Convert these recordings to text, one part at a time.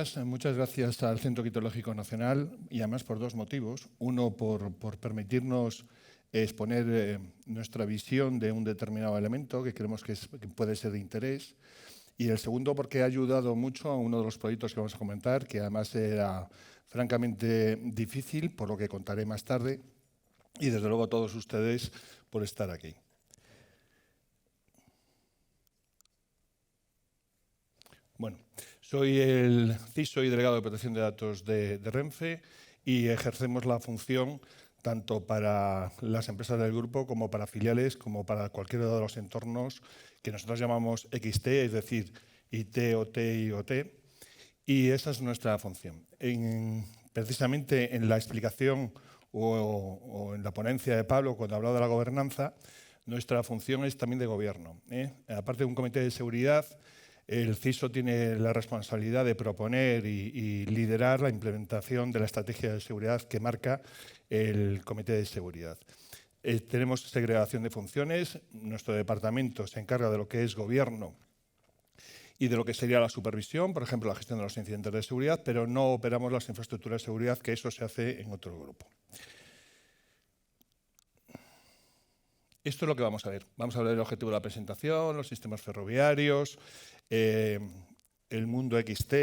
gracias. Muchas gracias al Centro Ictiológico Nacional y además por dos motivos. Uno, por permitirnos exponer nuestra visión de un determinado elemento que creemos que puede ser de interés. Y el segundo, porque ha ayudado mucho a uno de los proyectos que vamos a comentar, que además era francamente difícil, por lo que contaré más tarde. Y desde luego a todos ustedes por estar aquí. Bueno, soy el CISO y delegado de protección de datos de Renfe y ejercemos la función tanto para las empresas del grupo como para filiales, como para cualquiera de los entornos que nosotros llamamos XT, es decir, IT, OT y OT. Y esa es nuestra función. Precisamente en la explicación o en la ponencia de Pablo, cuando hablaba de la gobernanza, nuestra función es también de gobierno. Aparte de un comité de seguridad, el CISO tiene la responsabilidad de proponer y liderar la implementación de la estrategia de seguridad que marca el comité de seguridad. Tenemos segregación de funciones. Nuestro departamento se encarga de lo que es gobierno y de lo que sería la supervisión, por ejemplo, la gestión de los incidentes de seguridad, pero no operamos las infraestructuras de seguridad, que eso se hace en otro grupo. Esto es lo que vamos a ver. Vamos a ver el objetivo de la presentación, los sistemas ferroviarios, el mundo XT,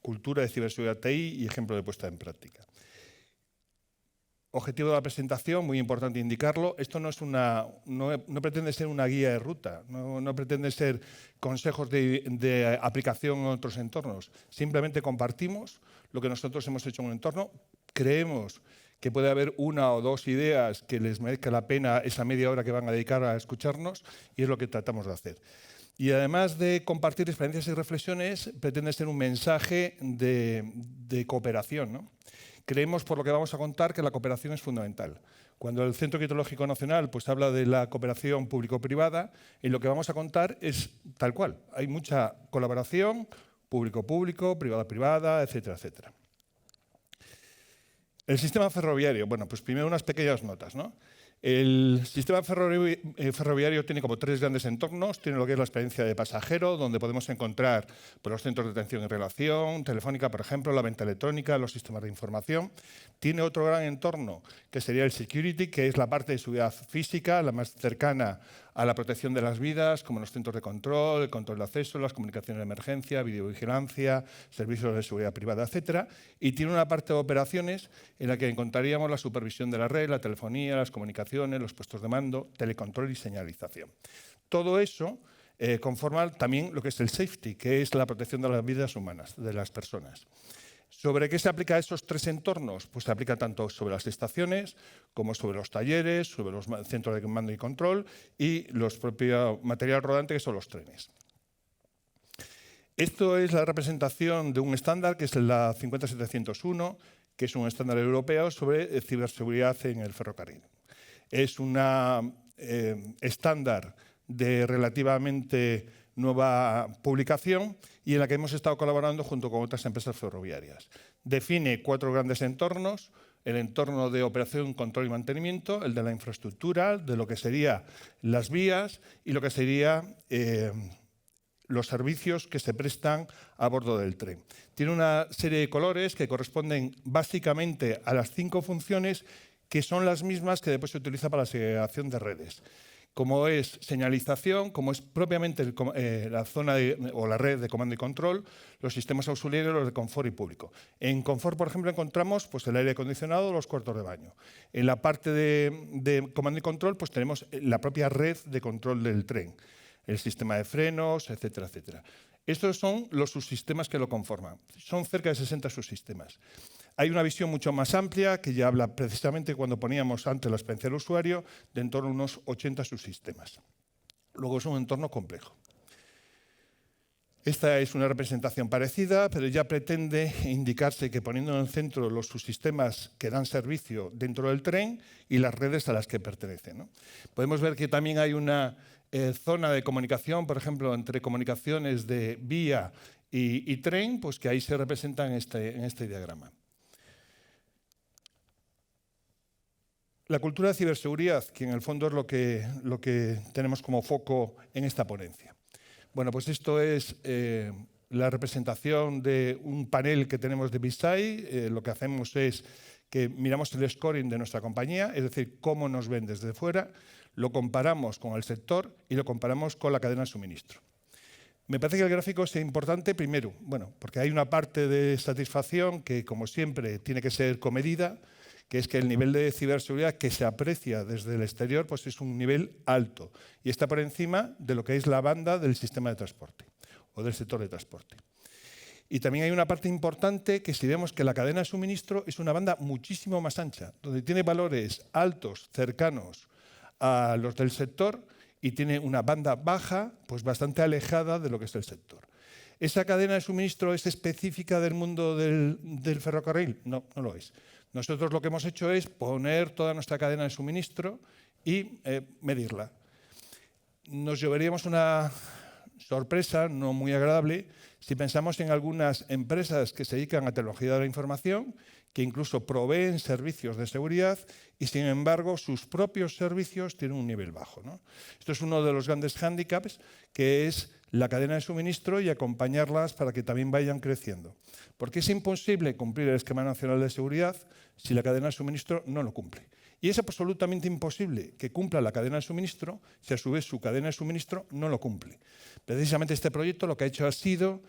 cultura de ciberseguridad TI y ejemplo de puesta en práctica. Objetivo de la presentación, muy importante indicarlo, esto no pretende ser una guía de ruta, no pretende ser consejos de aplicación en otros entornos. Simplemente compartimos lo que nosotros hemos hecho en un entorno. Creemos que puede haber una o dos ideas que les merezca la pena esa media hora que van a dedicar a escucharnos y es lo que tratamos de hacer. Y además de compartir experiencias y reflexiones, pretende ser un mensaje de cooperación, ¿no? Creemos, por lo que vamos a contar, que la cooperación es fundamental. Cuando el Centro Ictiológico Nacional pues, habla de la cooperación público-privada, en lo que vamos a contar es tal cual. Hay mucha colaboración, público-público, privada-privada, etcétera, etcétera. El sistema ferroviario, bueno, pues primero unas pequeñas notas, ¿no? El sistema ferroviario tiene como tres grandes entornos. Tiene lo que es la experiencia de pasajero, donde podemos encontrar pues, los centros de atención y relación, Telefónica, por ejemplo, la venta electrónica, los sistemas de información. Tiene otro gran entorno, que sería el security, que es la parte de seguridad física, la más cercana a la protección de las vidas, como los centros de control, el control de acceso, las comunicaciones de emergencia, videovigilancia, servicios de seguridad privada, etcétera. Y tiene una parte de operaciones en la que encontraríamos la supervisión de la red, la telefonía, las comunicaciones, los puestos de mando, telecontrol y señalización. Todo eso conforma también lo que es el safety, que es la protección de las vidas humanas, de las personas. ¿Sobre qué se aplica esos tres entornos? Pues se aplica tanto sobre las estaciones como sobre los talleres, sobre los centros de mando y control y los propios material rodante, que son los trenes. Esto es la representación de un estándar que es la 50701, que es un estándar europeo sobre ciberseguridad en el ferrocarril. Es un estándar de relativamente nueva publicación y en la que hemos estado colaborando junto con otras empresas ferroviarias. Define 4 grandes entornos: el entorno de operación, control y mantenimiento, el de la infraestructura, de lo que serían las vías y lo que sería los servicios que se prestan a bordo del tren. Tiene una serie de colores que corresponden básicamente a las 5 funciones que son las mismas que después se utiliza para la segregación de redes, como es señalización, como es propiamente la zona o la red de comando y control, los sistemas auxiliares, los de confort y público. En confort, por ejemplo, encontramos pues, el aire acondicionado o los cuartos de baño. En la parte de comando y control pues, tenemos la propia red de control del tren, el sistema de frenos, etcétera, etcétera. Estos son los subsistemas que lo conforman. Son cerca de 60 subsistemas. Hay una visión mucho más amplia que ya habla precisamente cuando poníamos antes la experiencia del usuario de en torno a unos 80 subsistemas. Luego es un entorno complejo. Esta es una representación parecida, pero ya pretende indicarse que poniendo en el centro los subsistemas que dan servicio dentro del tren y las redes a las que pertenecen, ¿no? Podemos ver que también hay una zona de comunicación, por ejemplo, entre comunicaciones de vía y tren, pues que ahí se representa en este diagrama. La cultura de ciberseguridad, que en el fondo es lo que tenemos como foco en esta ponencia. Bueno, pues esto es la representación de un panel que tenemos de BSI. Lo que hacemos es que miramos el scoring de nuestra compañía, es decir, cómo nos ven desde fuera, lo comparamos con el sector y lo comparamos con la cadena de suministro. Me parece que el gráfico es importante, primero, porque hay una parte de satisfacción que, como siempre, tiene que ser comedida, que es que el nivel de ciberseguridad que se aprecia desde el exterior pues es un nivel alto y está por encima de lo que es la banda del sistema de transporte o del sector de transporte. Y también hay una parte importante que si vemos que la cadena de suministro es una banda muchísimo más ancha, donde tiene valores altos, cercanos a los del sector y tiene una banda baja, pues bastante alejada de lo que es el sector. ¿Esa cadena de suministro es específica del mundo del ferrocarril? No, no lo es. Nosotros lo que hemos hecho es poner toda nuestra cadena de suministro y medirla. Nos llevaríamos una sorpresa no muy agradable si pensamos en algunas empresas que se dedican a tecnología de la información, que incluso proveen servicios de seguridad y, sin embargo, sus propios servicios tienen un nivel bajo, ¿no? Esto es uno de los grandes hándicaps, que es la cadena de suministro y acompañarlas para que también vayan creciendo. Porque es imposible cumplir el Esquema Nacional de Seguridad si la cadena de suministro no lo cumple. Y es absolutamente imposible que cumpla la cadena de suministro si a su vez su cadena de suministro no lo cumple. Precisamente este proyecto lo que ha hecho ha sido,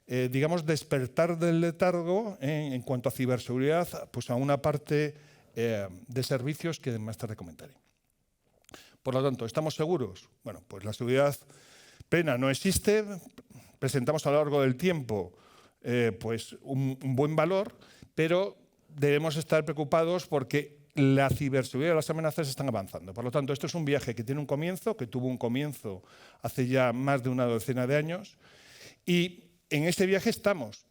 digamos, despertar del letargo en cuanto a ciberseguridad pues a una parte de servicios que más tarde comentaré. Por lo tanto, ¿estamos seguros? Bueno, pues la seguridad plena no existe. Presentamos a lo largo del tiempo pues un buen valor, pero debemos estar preocupados porque la ciberseguridad y las amenazas están avanzando. Por lo tanto, esto es un viaje que tiene un comienzo, que tuvo un comienzo hace ya más de una docena de años, y en este viaje estamos.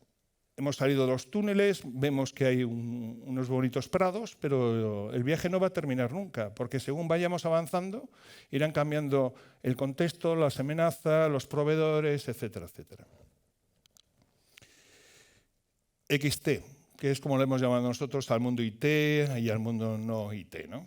Hemos salido de los túneles, vemos que hay unos bonitos prados, pero el viaje no va a terminar nunca, porque según vayamos avanzando, irán cambiando el contexto, las amenazas, los proveedores, etcétera, etcétera. XT, que es como lo hemos llamado nosotros al mundo IT y al mundo no IT, ¿no?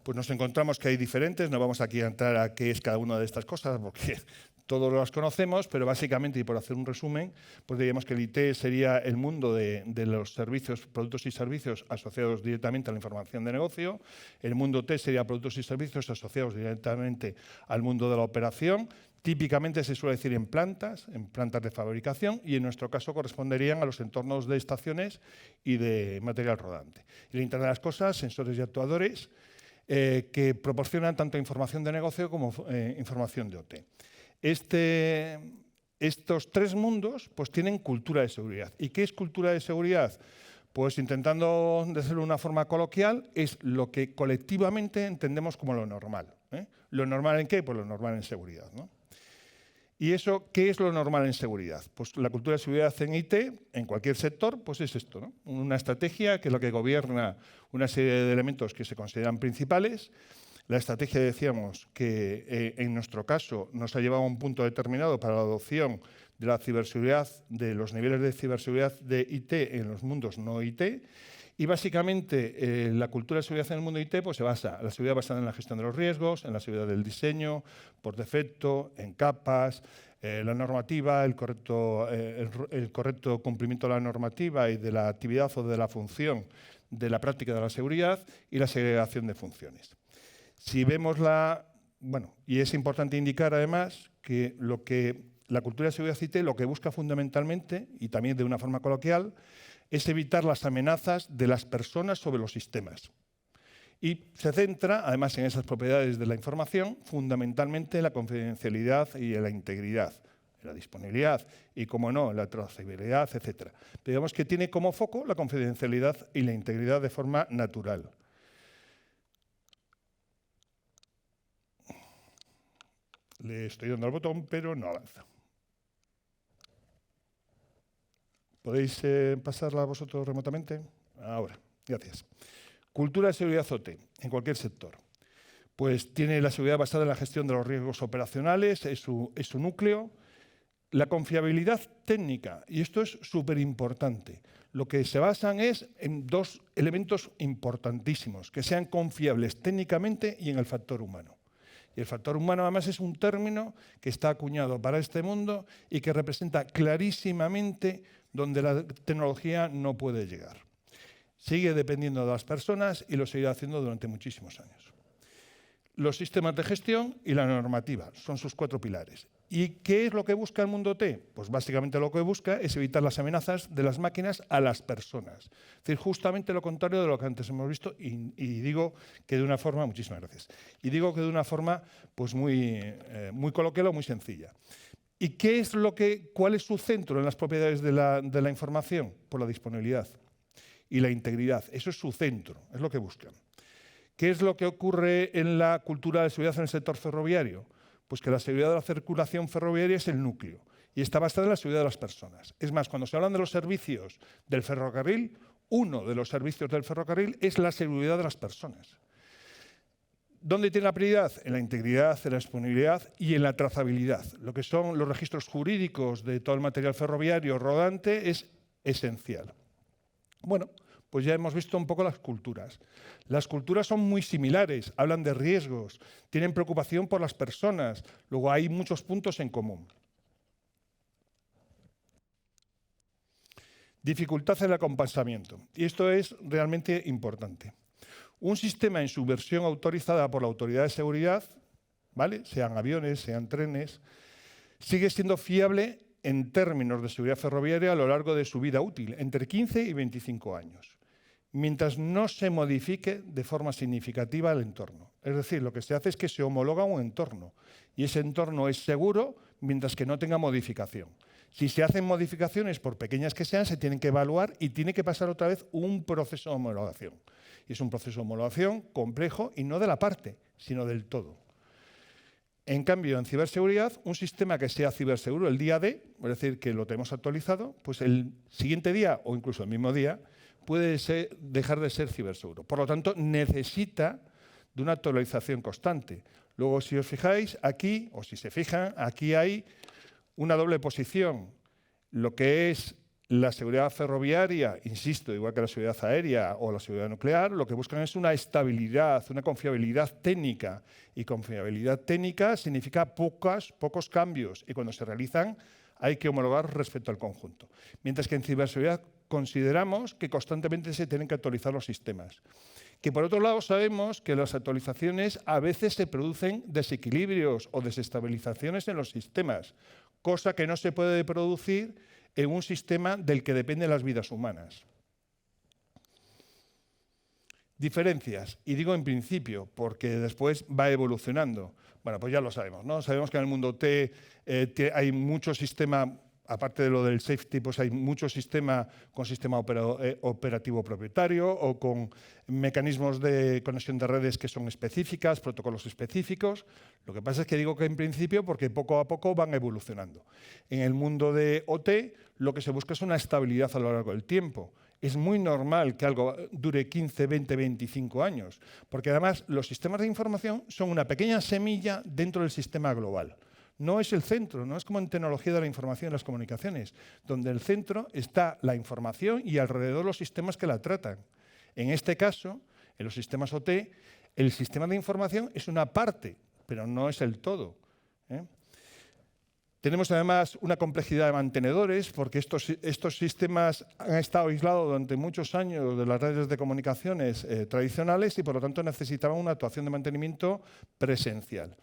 Pues nos encontramos que hay diferentes, no vamos aquí a entrar a qué es cada una de estas cosas, porque todos las conocemos, pero básicamente, y por hacer un resumen, pues diríamos que el IT sería el mundo de los servicios, productos y servicios asociados directamente a la información de negocio. El mundo T sería productos y servicios asociados directamente al mundo de la operación. Típicamente se suele decir en plantas de fabricación, y en nuestro caso corresponderían a los entornos de estaciones y de material rodante. El Internet de las cosas, sensores y actuadores, que proporcionan tanto información de negocio como información de OT. Estos tres mundos pues, tienen cultura de seguridad. ¿Y qué es cultura de seguridad? Pues intentando decirlo de una forma coloquial, es lo que colectivamente entendemos como lo normal. ¿Lo normal en qué? Pues lo normal en seguridad, ¿no? ¿Y eso qué es lo normal en seguridad? Pues la cultura de seguridad en IT, en cualquier sector, pues es esto, ¿no? Una estrategia que es lo que gobierna una serie de elementos que se consideran principales. La estrategia, decíamos, que en nuestro caso nos ha llevado a un punto determinado para la adopción de la ciberseguridad, de los niveles de ciberseguridad de IT en los mundos no IT. Y básicamente la cultura de seguridad en el mundo IT pues, se basa en la seguridad basada en la gestión de los riesgos, en la seguridad del diseño, por defecto, en capas, la normativa, el correcto cumplimiento de la normativa y de la actividad o de la función de la práctica de la seguridad y la segregación de funciones. Si vemos y es importante indicar además que la cultura de seguridad IT lo que busca fundamentalmente, y también de una forma coloquial, es evitar las amenazas de las personas sobre los sistemas. Y se centra, además, en esas propiedades de la información, fundamentalmente en la confidencialidad y en la integridad, en la disponibilidad y, como no, en la trazabilidad, etc. Pero digamos que tiene como foco la confidencialidad y la integridad de forma natural. Le estoy dando al botón, pero no avanza. ¿Podéis pasarla vosotros remotamente? Ahora, gracias. Cultura de seguridad OT, en cualquier sector. Pues tiene la seguridad basada en la gestión de los riesgos operacionales, es su núcleo. La confiabilidad técnica, y esto es súper importante. Lo que se basan es en dos elementos importantísimos, que sean confiables técnicamente y en el factor humano. Y el factor humano, además, es un término que está acuñado para este mundo y que representa clarísimamente donde la tecnología no puede llegar. Sigue dependiendo de las personas y lo seguirá haciendo durante muchísimos años. Los sistemas de gestión y la normativa son sus 4 pilares. ¿Y qué es lo que busca el mundo T? Pues básicamente lo que busca es evitar las amenazas de las máquinas a las personas. Es decir, justamente lo contrario de lo que antes hemos visto y digo que de una forma, muchísimas gracias, y digo que de una forma pues muy coloquial o muy sencilla. ¿Y cuál es su centro en las propiedades de la información? Por la disponibilidad y la integridad. Eso es su centro, es lo que buscan. ¿Qué es lo que ocurre en la cultura de seguridad en el sector ferroviario? Pues que la seguridad de la circulación ferroviaria es el núcleo y está basada en la seguridad de las personas. Es más, cuando se hablan de los servicios del ferrocarril, uno de los servicios del ferrocarril es la seguridad de las personas. ¿Dónde tiene la prioridad? En la integridad, en la disponibilidad y en la trazabilidad. Lo que son los registros jurídicos de todo el material ferroviario rodante es esencial. Bueno, pues ya hemos visto un poco las culturas. Las culturas son muy similares, hablan de riesgos, tienen preocupación por las personas, luego hay muchos puntos en común. Dificultad en el acompasamiento, y esto es realmente importante. Un sistema en su versión autorizada por la autoridad de seguridad, ¿vale?, sean aviones, sean trenes, sigue siendo fiable en términos de seguridad ferroviaria a lo largo de su vida útil, entre 15 y 25 años, mientras no se modifique de forma significativa el entorno. Es decir, lo que se hace es que se homologa un entorno y ese entorno es seguro mientras que no tenga modificación. Si se hacen modificaciones, por pequeñas que sean, se tienen que evaluar y tiene que pasar otra vez un proceso de homologación. Y es un proceso de homologación complejo y no de la parte, sino del todo. En cambio, en ciberseguridad, un sistema que sea ciberseguro el día D, es decir, que lo tenemos actualizado, pues el siguiente día o incluso el mismo día puede dejar de ser ciberseguro. Por lo tanto, necesita de una actualización constante. Luego, si os fijáis aquí, o si se fijan, aquí hay una doble posición. Lo que es la seguridad ferroviaria, insisto, igual que la seguridad aérea o la seguridad nuclear, lo que buscan es una estabilidad, una confiabilidad técnica. Y confiabilidad técnica significa pocos cambios. Y cuando se realizan, hay que homologar respecto al conjunto. Mientras que en ciberseguridad consideramos que constantemente se tienen que actualizar los sistemas. Que por otro lado sabemos que las actualizaciones a veces se producen desequilibrios o desestabilizaciones en los sistemas, cosa que no se puede producir en un sistema del que dependen las vidas humanas. Diferencias, y digo en principio, porque después va evolucionando. Bueno, pues ya lo sabemos, ¿no? Sabemos que en el mundo T hay mucho sistema, aparte de lo del safety, pues hay mucho sistema con sistema operativo propietario o con mecanismos de conexión de redes que son específicas, protocolos específicos. Lo que pasa es que digo que en principio porque poco a poco van evolucionando. En el mundo de OT lo que se busca es una estabilidad a lo largo del tiempo. Es muy normal que algo dure 15, 20, 25 años, porque además los sistemas de información son una pequeña semilla dentro del sistema global. No es el centro, no es como en tecnología de la información y las comunicaciones, donde el centro está la información y alrededor los sistemas que la tratan. En este caso, en los sistemas OT, el sistema de información es una parte, pero no es el todo, ¿eh? Tenemos además una complejidad de mantenedores porque estos sistemas han estado aislados durante muchos años de las redes de comunicaciones tradicionales y por lo tanto necesitaban una actuación de mantenimiento presencial.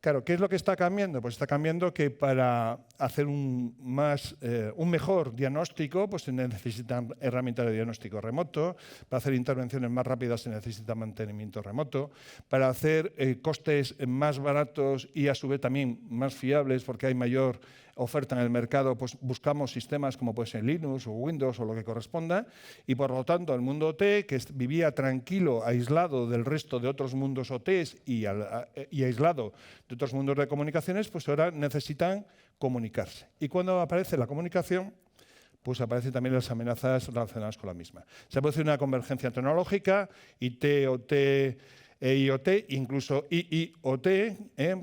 Claro, ¿qué es lo que está cambiando? Pues está cambiando que para hacer un mejor diagnóstico pues se necesitan herramientas de diagnóstico remoto, para hacer intervenciones más rápidas se necesita mantenimiento remoto, para hacer costes más baratos y a su vez también más fiables porque hay mayor oferta en el mercado, pues buscamos sistemas como puede ser Linux o Windows o lo que corresponda y por lo tanto el mundo OT, que vivía tranquilo, aislado del resto de otros mundos OTs y aislado de otros mundos de comunicaciones, pues ahora necesitan comunicarse. Y cuando aparece la comunicación, pues aparecen también las amenazas relacionadas con la misma. Se produce una convergencia tecnológica, IT, OT, EIoT, incluso IIoT,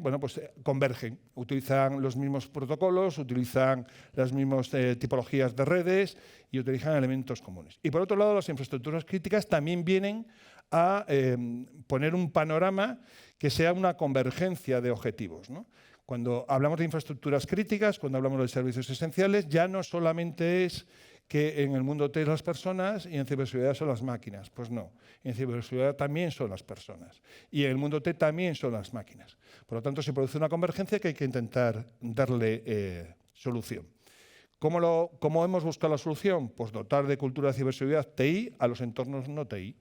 bueno, pues convergen, utilizan los mismos protocolos, utilizan las mismas tipologías de redes y utilizan elementos comunes. Y por otro lado, las infraestructuras críticas también vienen a poner un panorama que sea una convergencia de objetivos, ¿no? Cuando hablamos de infraestructuras críticas, cuando hablamos de servicios esenciales, ya no solamente es que en el mundo T las personas y en ciberseguridad son las máquinas. Pues no, en ciberseguridad también son las personas y en el mundo T también son las máquinas. Por lo tanto, se produce una convergencia que hay que intentar darle solución. ¿Cómo hemos buscado la solución? Pues dotar de cultura de ciberseguridad TI a los entornos no TI.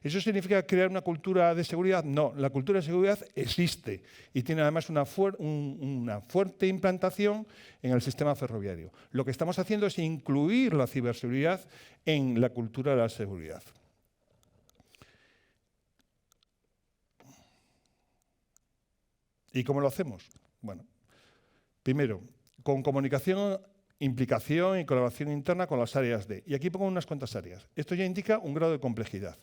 ¿Eso significa crear una cultura de seguridad? No, la cultura de seguridad existe y tiene además una fuerte implantación en el sistema ferroviario. Lo que estamos haciendo es incluir la ciberseguridad en la cultura de la seguridad. ¿Y cómo lo hacemos? Bueno, primero, con comunicación, implicación y colaboración interna con las áreas de. Y aquí pongo unas cuantas áreas. Esto ya indica un grado de complejidad.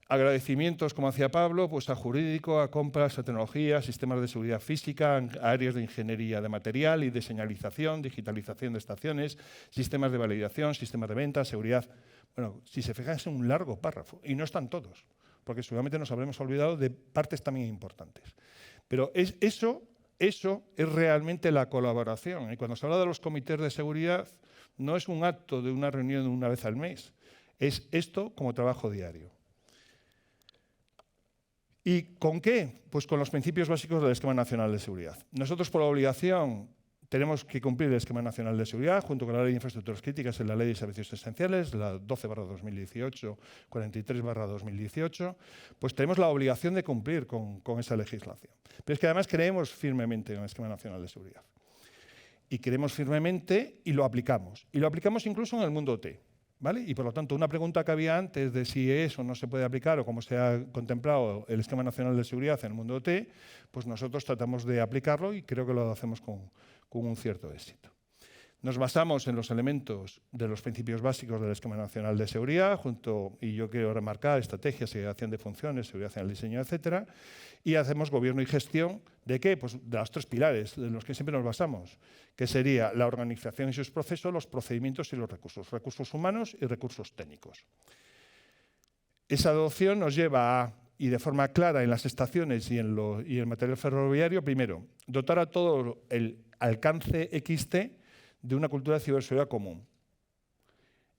Agradecimientos, como hacía Pablo, pues a jurídico, a compras, a tecnología, sistemas de seguridad física, a áreas de ingeniería de material y de señalización, digitalización de estaciones, sistemas de validación, sistemas de venta, seguridad. Bueno, si se fijan es un largo párrafo y no están todos, porque seguramente nos habremos olvidado de partes también importantes. Pero eso es realmente la colaboración. Y cuando se habla de los comités de seguridad, no es un acto de una reunión una vez al mes, es esto como trabajo diario. ¿Y con qué? Pues con los principios básicos del Esquema Nacional de Seguridad. Nosotros, por obligación, tenemos que cumplir el Esquema Nacional de Seguridad junto con la Ley de Infraestructuras Críticas y la Ley de Servicios Esenciales, la 12/2018, 43/2018, pues tenemos la obligación de cumplir con esa legislación. Pero es que además creemos firmemente en el Esquema Nacional de Seguridad. Y creemos firmemente y lo aplicamos. Y lo aplicamos incluso en el mundo T. ¿Vale? Y por lo tanto, una pregunta que había antes de si eso no se puede aplicar o cómo se ha contemplado el Esquema Nacional de Seguridad en el mundo T, pues nosotros tratamos de aplicarlo y creo que lo hacemos con un cierto éxito. Nos basamos en los elementos de los principios básicos del Esquema Nacional de Seguridad, y yo quiero remarcar estrategia, segregación de funciones, seguridad en el diseño, etcétera, y hacemos gobierno y gestión ¿de qué? Pues de los tres pilares de los que siempre nos basamos, que sería la organización y sus procesos, los procedimientos y los recursos humanos y recursos técnicos. Esa adopción nos lleva a, y de forma clara en las estaciones y en el material ferroviario, primero, dotar a todo el alcance XT de una cultura de ciberseguridad común.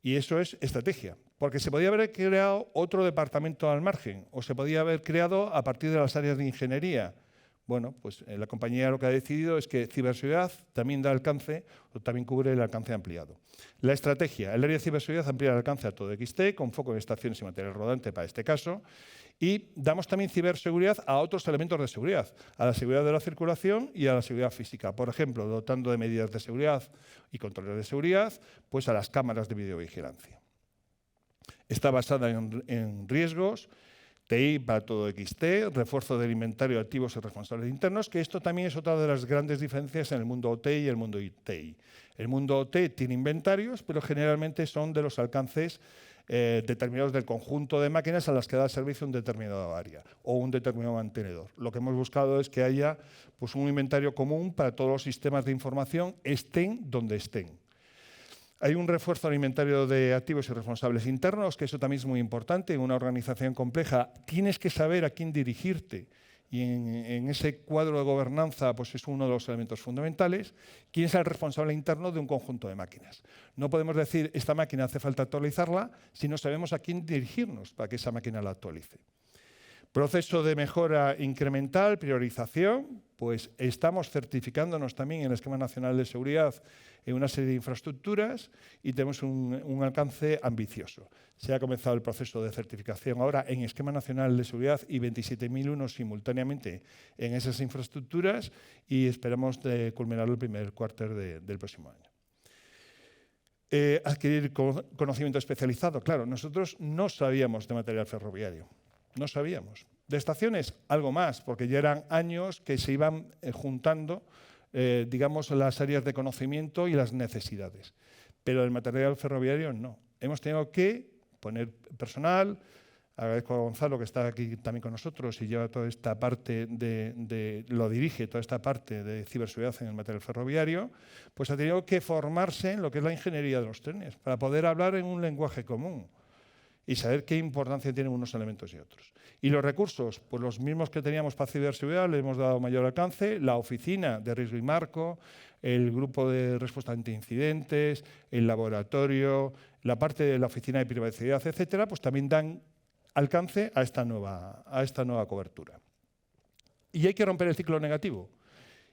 Y eso es estrategia, porque se podía haber creado otro departamento al margen o se podía haber creado a partir de las áreas de ingeniería. Bueno, pues la compañía lo que ha decidido es que ciberseguridad también da alcance o también cubre el alcance ampliado. La estrategia, el área de ciberseguridad amplía el alcance a todo XT, con foco en estaciones y material rodante para este caso, y damos también ciberseguridad a otros elementos de seguridad, a la seguridad de la circulación y a la seguridad física. Por ejemplo, dotando de medidas de seguridad y controles de seguridad, pues a las cámaras de videovigilancia. Está basada en riesgos, TI para todo XT, refuerzo del inventario de activos y responsables internos, que esto también es otra de las grandes diferencias en el mundo OT y el mundo TI. El mundo OT tiene inventarios, pero generalmente son de los alcances determinados del conjunto de máquinas a las que da servicio un determinado área o un determinado mantenedor. Lo que hemos buscado es que haya pues, un inventario común para todos los sistemas de información, estén donde estén. Hay un refuerzo al inventario de activos y responsables internos, que eso también es muy importante. En una organización compleja tienes que saber a quién dirigirte y en ese cuadro de gobernanza pues es uno de los elementos fundamentales. ¿Quién es el responsable interno de un conjunto de máquinas? No podemos decir, esta máquina hace falta actualizarla, si no sabemos a quién dirigirnos para que esa máquina la actualice. Proceso de mejora incremental, priorización, pues estamos certificándonos también en el Esquema Nacional de Seguridad en una serie de infraestructuras y tenemos un alcance ambicioso. Se ha comenzado el proceso de certificación ahora en Esquema Nacional de Seguridad y 27.001 simultáneamente en esas infraestructuras y esperamos culminarlo el primer cuarter del próximo año. Adquirir conocimiento especializado. Claro, nosotros no sabíamos de material ferroviario. No sabíamos. De estaciones, algo más, porque ya eran años que se iban juntando, digamos, las áreas de conocimiento y las necesidades. Pero del material ferroviario no. Hemos tenido que poner personal. Agradezco a Gonzalo, que está aquí también con nosotros y lleva toda esta parte lo dirige, toda esta parte de ciberseguridad en el material ferroviario, pues ha tenido que formarse en lo que es la ingeniería de los trenes, para poder hablar en un lenguaje común. y saber qué importancia tienen unos elementos y otros. Y los recursos, pues los mismos que teníamos para ciberseguridad, le hemos dado mayor alcance, la oficina de riesgo y marco, el grupo de respuesta ante incidentes, el laboratorio, la parte de la oficina de privacidad, etcétera, pues también dan alcance a esta nueva cobertura. Y hay que romper el ciclo negativo.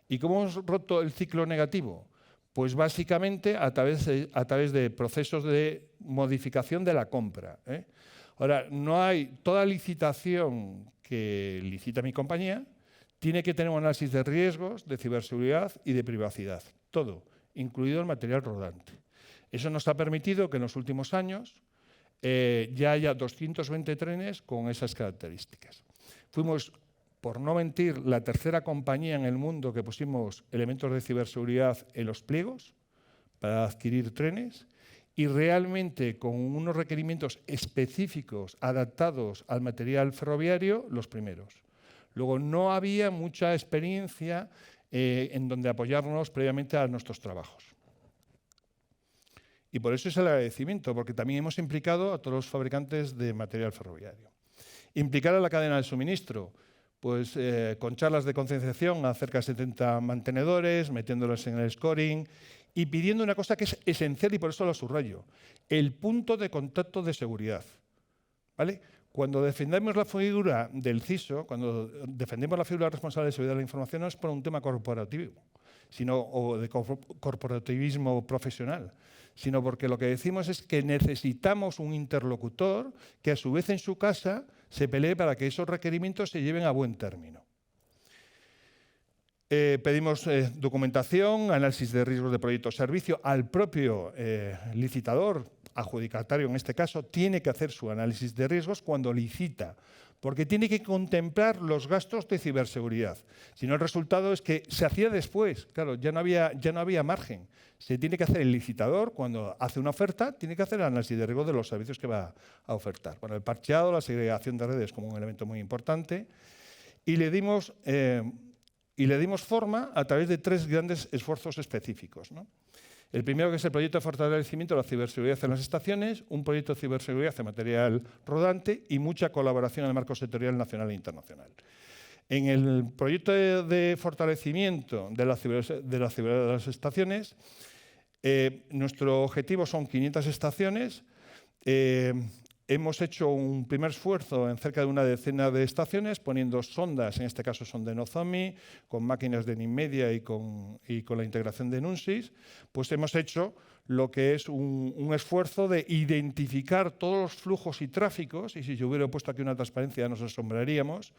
¿Y cómo hemos roto el ciclo negativo? Pues básicamente a través de procesos de modificación de la compra. Ahora, no hay toda licitación que licita mi compañía tiene que tener un análisis de riesgos, de ciberseguridad y de privacidad. Todo, incluido el material rodante. Eso nos ha permitido que en los últimos años ya haya 220 trenes con esas características. Fuimos, por no mentir, la tercera compañía en el mundo que pusimos elementos de ciberseguridad en los pliegos para adquirir trenes y realmente con unos requerimientos específicos adaptados al material ferroviario, los primeros. Luego, no había mucha experiencia en donde apoyarnos previamente a nuestros trabajos. Y por eso es el agradecimiento, porque también hemos implicado a todos los fabricantes de material ferroviario. Implicar a la cadena de suministro, pues con charlas de concienciación a cerca de 70 mantenedores, metiéndolos en el scoring y pidiendo una cosa que es esencial y por eso lo subrayo, el punto de contacto de seguridad. ¿Vale? Cuando defendemos la figura del CISO, cuando defendemos la figura responsable de seguridad de la información, no es por un tema corporativo, o de corporativismo profesional, sino porque lo que decimos es que necesitamos un interlocutor que a su vez en su casa se pelee para que esos requerimientos se lleven a buen término. Pedimos documentación, análisis de riesgos de proyecto o servicio al propio licitador, adjudicatario en este caso, tiene que hacer su análisis de riesgos cuando licita, porque tiene que contemplar los gastos de ciberseguridad. Si no, el resultado es que se hacía después, claro, ya no había margen. Se tiene que hacer el licitador, cuando hace una oferta, tiene que hacer el análisis de riesgos de los servicios que va a ofertar. Bueno, el parcheado, la segregación de redes como un elemento muy importante, y le dimos forma a través de 3 grandes esfuerzos específicos, ¿no? El primero, que es el proyecto de fortalecimiento de la ciberseguridad en las estaciones, un proyecto de ciberseguridad en material rodante y mucha colaboración en el marco sectorial nacional e internacional. En el proyecto de fortalecimiento de la ciberseguridad de las estaciones, nuestro objetivo son 500 estaciones. Hemos hecho un primer esfuerzo en cerca de una decena de estaciones, poniendo sondas, en este caso son de Nozomi, con máquinas de Ninmedia y con la integración de Nunsis. Pues hemos hecho lo que es un esfuerzo de identificar todos los flujos y tráficos, y si yo hubiera puesto aquí una transparencia nos asombraríamos,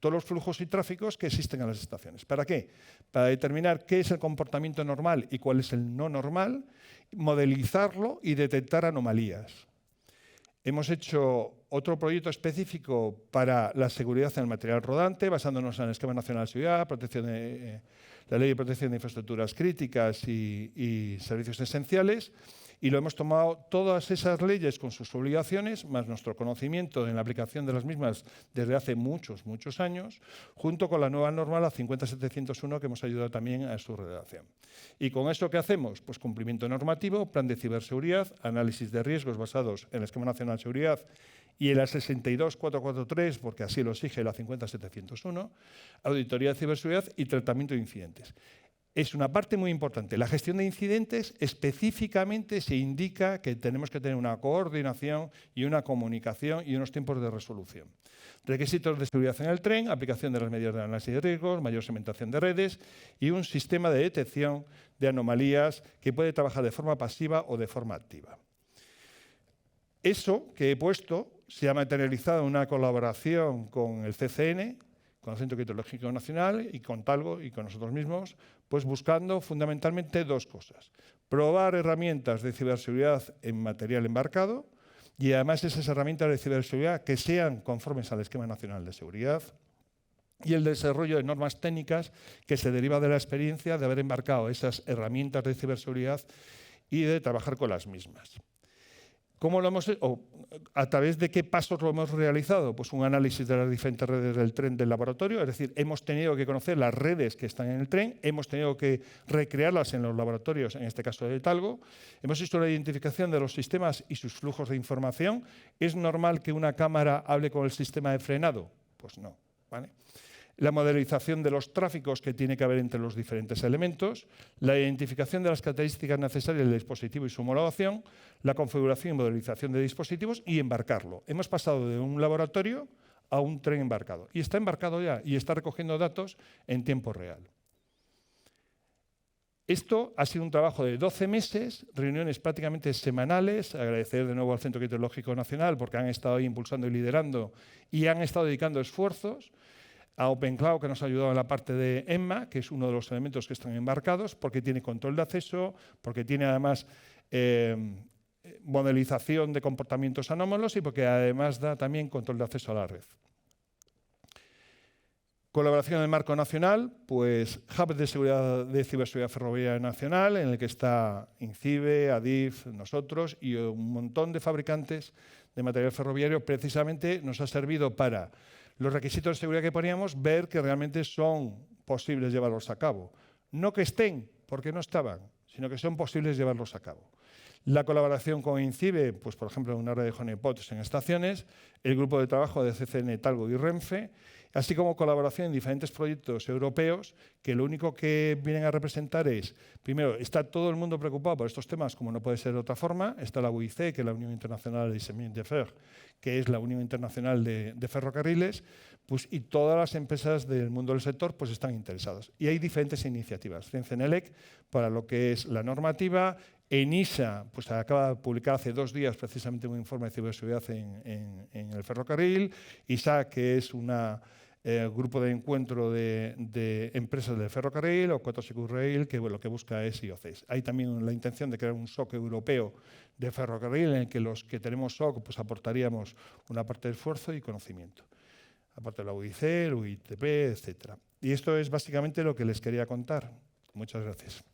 todos los flujos y tráficos que existen en las estaciones. ¿Para qué? Para determinar qué es el comportamiento normal y cuál es el no normal, modelizarlo y detectar anomalías. Hemos hecho otro proyecto específico para la seguridad en el material rodante, basándonos en el Esquema Nacional de Seguridad, la Ley de Protección de Infraestructuras Críticas y Servicios Esenciales, y lo hemos tomado todas esas leyes con sus obligaciones, más nuestro conocimiento en la aplicación de las mismas desde hace muchos años, junto con la nueva norma, la 50701, que hemos ayudado también a su redacción. ¿Y con eso qué hacemos? Pues cumplimiento normativo, plan de ciberseguridad, análisis de riesgos basados en el Esquema Nacional de Seguridad y en la 62443, porque así lo exige la 50701, auditoría de ciberseguridad y tratamiento de incidentes. Es una parte muy importante. La gestión de incidentes específicamente se indica que tenemos que tener una coordinación y una comunicación y unos tiempos de resolución. Requisitos de seguridad en el tren, aplicación de las medidas de análisis de riesgos, mayor segmentación de redes y un sistema de detección de anomalías que puede trabajar de forma pasiva o de forma activa. Eso que he puesto se ha materializado en una colaboración con el CCN, con el Centro Criptológico Nacional y con Talgo y con nosotros mismos, pues buscando fundamentalmente 2 cosas. Probar herramientas de ciberseguridad en material embarcado y además esas herramientas de ciberseguridad que sean conformes al Esquema Nacional de Seguridad y el desarrollo de normas técnicas que se deriva de la experiencia de haber embarcado esas herramientas de ciberseguridad y de trabajar con las mismas. ¿Cómo lo hemos hecho? ¿A través de qué pasos lo hemos realizado? Pues un análisis de las diferentes redes del tren del laboratorio, es decir, hemos tenido que conocer las redes que están en el tren, hemos tenido que recrearlas en los laboratorios, en este caso de Talgo, hemos hecho la identificación de los sistemas y sus flujos de información. ¿Es normal que una cámara hable con el sistema de frenado? Pues no, ¿vale? La modelización de los tráficos que tiene que haber entre los diferentes elementos, la identificación de las características necesarias del dispositivo y su homologación, la configuración y modelización de dispositivos y embarcarlo. Hemos pasado de un laboratorio a un tren embarcado. Y está embarcado ya y está recogiendo datos en tiempo real. Esto ha sido un trabajo de 12 meses, reuniones prácticamente semanales. Agradecer de nuevo al Centro Meteorológico Nacional porque han estado ahí impulsando y liderando y han estado dedicando esfuerzos. A OpenCloud, que nos ha ayudado en la parte de EMMA, que es uno de los elementos que están embarcados, porque tiene control de acceso, porque tiene además modelización de comportamientos anómalos y porque además da también control de acceso a la red. Colaboración en el marco nacional, pues Hub de Ciberseguridad Ferroviaria Nacional, en el que está INCIBE, ADIF, nosotros y un montón de fabricantes de material ferroviario. Precisamente nos ha servido para los requisitos de seguridad que poníamos, ver que realmente son posibles llevarlos a cabo. No que estén, porque no estaban, sino que son posibles llevarlos a cabo. La colaboración con INCIBE, pues por ejemplo, una red de honeypots en estaciones, el grupo de trabajo de CCN, Talgo y Renfe, así como colaboración en diferentes proyectos europeos que lo único que vienen a representar es, primero, está todo el mundo preocupado por estos temas, como no puede ser de otra forma. Está la UIC, que es la Unión Internacional de Chemin de Fer, que es la Unión Internacional de Ferrocarriles, pues, y todas las empresas del mundo del sector pues, están interesadas. Y hay diferentes iniciativas. CENELEC para lo que es la normativa. ENISA pues, acaba de publicar hace 2 días precisamente un informe de ciberseguridad en el ferrocarril. ISAC, que es un grupo de encuentro de empresas del ferrocarril, o 4Secure Rail, que lo que busca es IOCs. Hay también la intención de crear un SOC europeo de ferrocarril en el que los que tenemos SOC pues, aportaríamos una parte de esfuerzo y conocimiento. Aparte de la UIC, el UITP, etc. Y esto es básicamente lo que les quería contar. Muchas gracias.